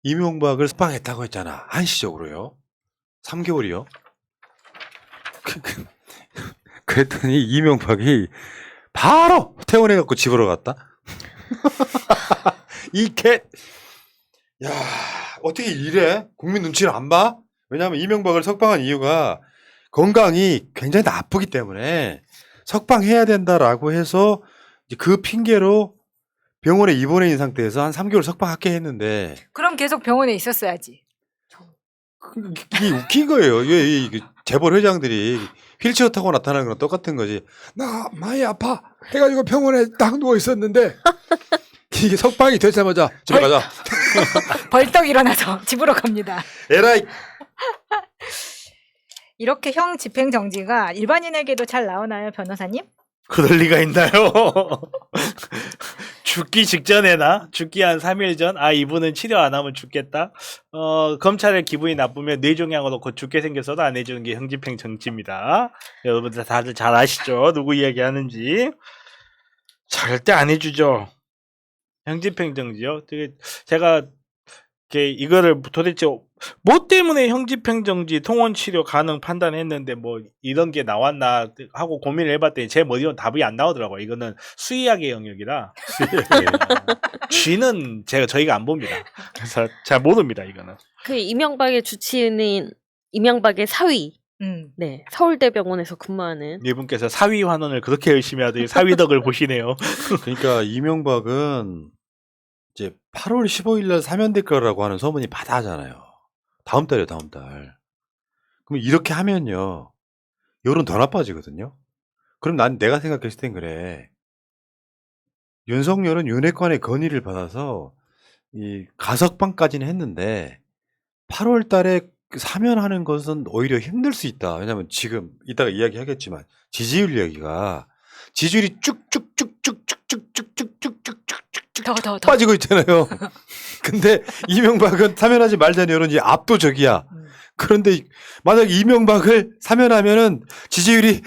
이명박을 석방했다고 했잖아. 한시적으로요. 3개월이요. 그랬더니 이명박이 바로 퇴원해갖고 집으로 갔다. 야, 어떻게 이래? 국민 눈치를 안 봐? 왜냐하면 이명박을 석방한 이유가 건강이 굉장히 나쁘기 때문에 석방해야 된다라고 해서 이제 그 핑계로 병원에 입원해 있는 상태에서 한 3개월 석방할게 했는데 그럼 계속 병원에 있었어야지. 이게 웃긴 거예요. 이게 재벌 회장들이 휠체어 타고 나타나는 거랑 똑같은 거지. 나 많이 아파 해가지고 병원에 딱 누워 있었는데 이게 석방이 되자마자 집에 가자. 벌떡 일어나서 집으로 갑니다. 에라이. 이렇게 형 집행정지가 일반인에게도 잘 나오나요, 변호사님? 그럴 리가 있나요? 죽기 직전에나 죽기 한 3일 전, 이분은 치료 안 하면 죽겠다. 검찰의 기분이 나쁘면 뇌종양으로 곧 죽게 생겼어도 안 해주는 게 형집행 정지입니다. 여러분들 다들 잘 아시죠? 누구 이야기하는지. 절대 안 해주죠. 형집행 정지요. 제가 이거를 도대체 뭐 때문에 형집행정지 통원 치료 가능 판단했는데 뭐 이런 게 나왔나 하고 고민을 해봤더니 제 머리로는 답이 안 나오더라고요. 이거는 수의학의 영역이라 쥐는 저희가 안 봅니다. 그래서 잘 모릅니다. 이거는. 그 이명박의 주치의는 이명박의 사위. 네, 서울대병원에서 근무하는 이분께서 사위 환원을 그렇게 열심히 하더니 사위덕을 보시네요. 그러니까 이명박은 이제 8월 15일 날 사면될 거라고 하는 소문이 바다잖아요. 다음 달이요, 다음 달. 그럼 이렇게 하면요. 여론 더 나빠지거든요. 그럼 내가 생각했을 땐 그래. 윤석열은 윤핵관의 건의를 받아서 이 가석방까지는 했는데 8월 달에 사면하는 것은 오히려 힘들 수 있다. 왜냐면 지금 이따가 이야기하겠지만 지지율 이야기가 지지율이 더. 빠지고 있잖아요. 근데 이명박은 사면하지 말자는 여론이 압도적이야. 그런데 만약 이명박을 사면하면은 지지율이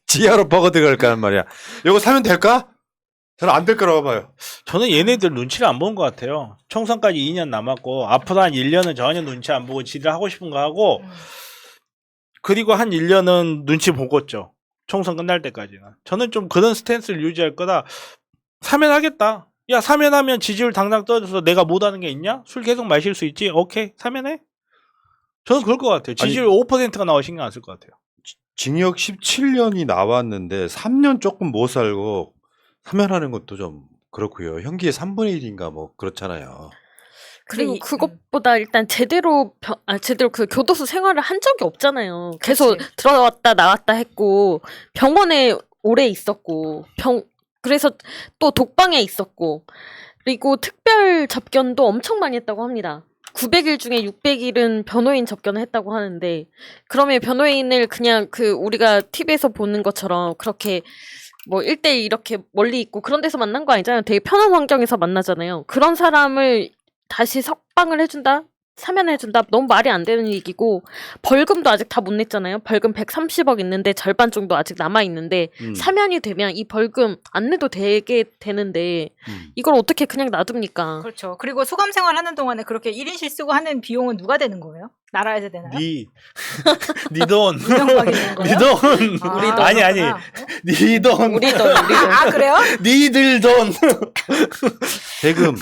지하로 버거들어갈 거란 말이야. 이거 사면 될까? 저는 안 될 거라고 봐요. 저는 얘네들 눈치를 안 본 것 같아요. 총선까지 2년 남았고 앞으로 한 1년은 전혀 눈치 안 보고 지들 하고 싶은 거 하고 그리고 한 1년은 눈치 보겠죠. 총선 끝날 때까지는. 저는 좀 그런 스탠스를 유지할 거다. 사면하겠다. 야, 사면하면 지지율 당장 떨어져서 내가 못하는 게 있냐? 술 계속 마실 수 있지? 오케이, 사면해. 저는 그럴 것 같아요. 지지율 5%가 나와 신경 안 쓸 것 같아요. 징역 17년이 나왔는데 3년 조금 못 살고 사면하는 것도 좀 그렇고요. 형기의 3분의 1인가 뭐 그렇잖아요. 그리고 그것보다 일단 제대로 그 교도소 생활을 한 적이 없잖아요. 계속 들어왔다 나왔다 했고 병원에 오래 있었고 그래서 또 독방에 있었고 그리고 특별 접견도 엄청 많이 했다고 합니다. 900일 중에 600일은 변호인 접견을 했다고 하는데 그러면 변호인을 그냥 우리가 TV에서 보는 것처럼 그렇게 뭐 1대1 이렇게 멀리 있고 그런 데서 만난 거 아니잖아요. 되게 편한 환경에서 만나잖아요. 그런 사람을 다시 석방을 해준다? 사면해준다? 너무 말이 안 되는 얘기고 벌금도 아직 다 못 냈잖아요. 벌금 130억 있는데 절반 정도 아직 남아있는데 사면이 되면 이 벌금 안 내도 되게 되는데 이걸 어떻게 그냥 놔둡니까? 그렇죠. 그리고 수감 생활하는 동안에 그렇게 1인실 쓰고 하는 비용은 누가 되는 거예요? 나라에서 되나요? 니 돈. 이명박이 되는 거예요? 니 돈. 우리 돈. 아니. 니 돈. 우리 돈. 그래요? 니들 돈. 세금.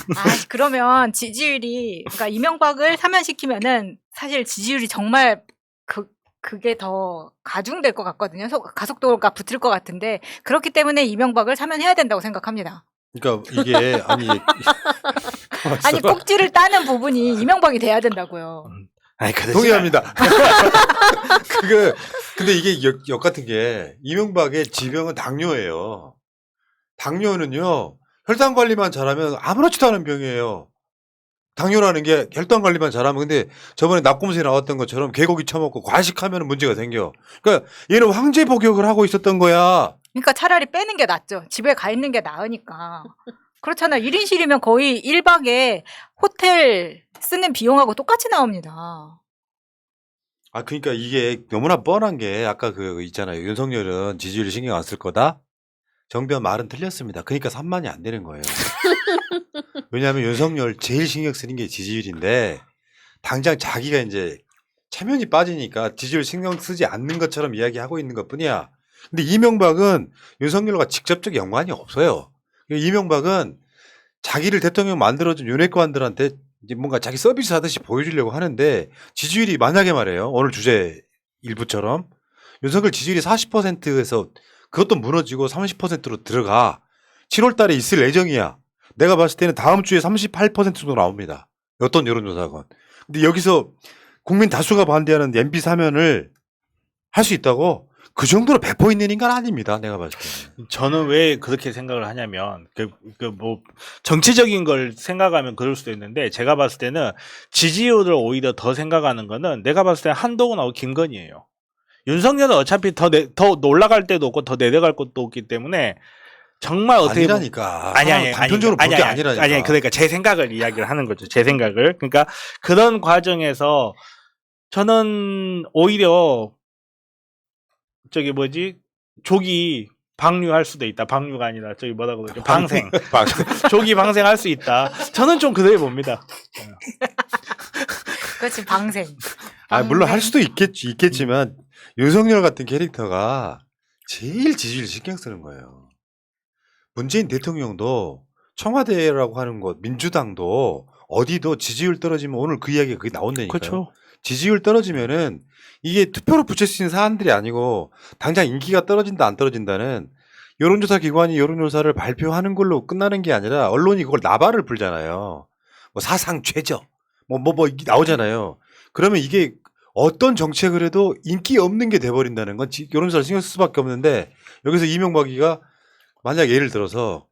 그러면 지지율이 그러니까 이명박을 사면시키면은 사실 지지율이 정말 그게 더 가중될 것 같거든요. 가속도가 붙을 것 같은데 그렇기 때문에 이명박을 사면해야 된다고 생각합니다. 그러니까 이게 아니 꼭지를 따는 부분이 이명박이 돼야 된다고요. 동의합니다. 근데 이게 역 같은 게 이명박의 지병은 당뇨예요. 당뇨는요 혈당 관리만 잘하면 아무렇지도 않은 병이에요. 당뇨라는 게 혈당 관리만 잘하면 근데 저번에 낙곰새 나왔던 것처럼 개고기 처먹고 과식하면 문제가 생겨. 그러니까 얘는 황제 복역을 하고 있었던 거야. 그러니까 차라리 빼는 게 낫죠. 집에 가 있는 게 나으니까. 그렇잖아. 1인실이면 거의 1박에 호텔 쓰는 비용하고 똑같이 나옵니다. 그러니까 이게 너무나 뻔한 게 아까 있잖아요. 윤석열은 지지율 신경 안 쓸 거다. 정비원 말은 틀렸습니다. 그러니까 3만이 안 되는 거예요. 왜냐하면 윤석열 제일 신경 쓰는 게 지지율인데 당장 자기가 이제 체면이 빠지니까 지지율 신경 쓰지 않는 것처럼 이야기하고 있는 것뿐이야. 근데 이명박은 윤석열과 직접적 연관이 없어요. 이명박은 자기를 대통령 만들어준 윤핵관들한테 이제 뭔가 자기 서비스 하듯이 보여주려고 하는데 지지율이 만약에 말이에요. 오늘 주제 일부처럼 윤석열 지지율이 40%에서 그것도 무너지고 30%로 들어가 7월 달에 있을 예정이야. 내가 봤을 때는 다음 주에 38% 정도 나옵니다. 어떤 여론조사건. 근데 여기서 국민 다수가 반대하는 MB 사면을 할 수 있다고? 그 정도로 배포 있는 인간 아닙니다. 내가 봤을 때는. 저는 왜 그렇게 생각을 하냐면 뭐 정치적인 걸 생각하면 그럴 수도 있는데 제가 봤을 때는 지지율을 오히려 더 생각하는 거는 내가 봤을 때는 한동훈하고 김건희예요. 윤석열은 어차피 더 올라갈 때도 없고 더 내려갈 것도 없기 때문에 정말 어떻게 아니라니까. 아니 단편적으로 볼 게 아니라니까. 아니 그러니까 제 생각을 이야기를 하는 거죠. 제 생각을. 그러니까 그런 과정에서 저는 오히려 저기 뭐지? 조기 방류할 수도 있다. 방류가 아니라 저기 뭐라고 그러죠? 방생. 조기 방생할 수 있다. 저는 좀 그래 봅니다. 그렇지 방생. 물론 할 수도 있겠지만 윤석열 같은 캐릭터가 제일 지지율 신경 쓰는 거예요. 문재인 대통령도 청와대라고 하는 곳, 민주당도 어디도 지지율 떨어지면 오늘 그 이야기가 그게 나온다니까요. 그렇죠. 지지율 떨어지면은 이게 투표로 붙일 수 있는 사안들이 아니고 당장 인기가 떨어진다 안 떨어진다는 여론조사 기관이 여론조사를 발표하는 걸로 끝나는 게 아니라 언론이 그걸 나발을 불잖아요. 뭐 사상 최저 뭐 이게 나오잖아요. 그러면 이게 어떤 정책을 해도 인기 없는 게 돼버린다는 건 여론조사를 신경 쓸 수밖에 없는데 여기서 이명박이가 만약 예를 들어서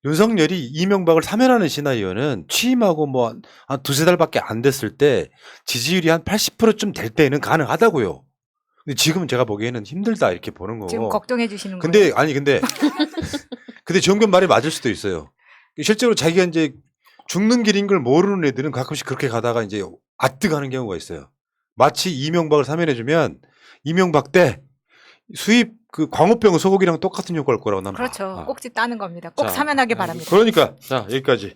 윤석열이 이명박을 사면하는 시나리오는 취임하고 뭐 한 두세 달밖에 안 됐을 때 지지율이 한 80%쯤 될 때는 가능하다고요. 근데 지금은 제가 보기에는 힘들다 이렇게 보는 거고. 지금 걱정해 주시는 거예요. 근데 정변 말이 맞을 수도 있어요. 실제로 자기가 이제 죽는 길인 걸 모르는 애들은 가끔씩 그렇게 가다가 이제 아뜨가는 경우가 있어요. 마치 이명박을 사면해주면 이명박 때 수입 그 광우병 소고기랑 똑같은 효과일 거라고 나는 그렇죠. 봐. 꼭지 따는 겁니다. 꼭 자, 사면하게 바랍니다. 그러니까 자 여기까지.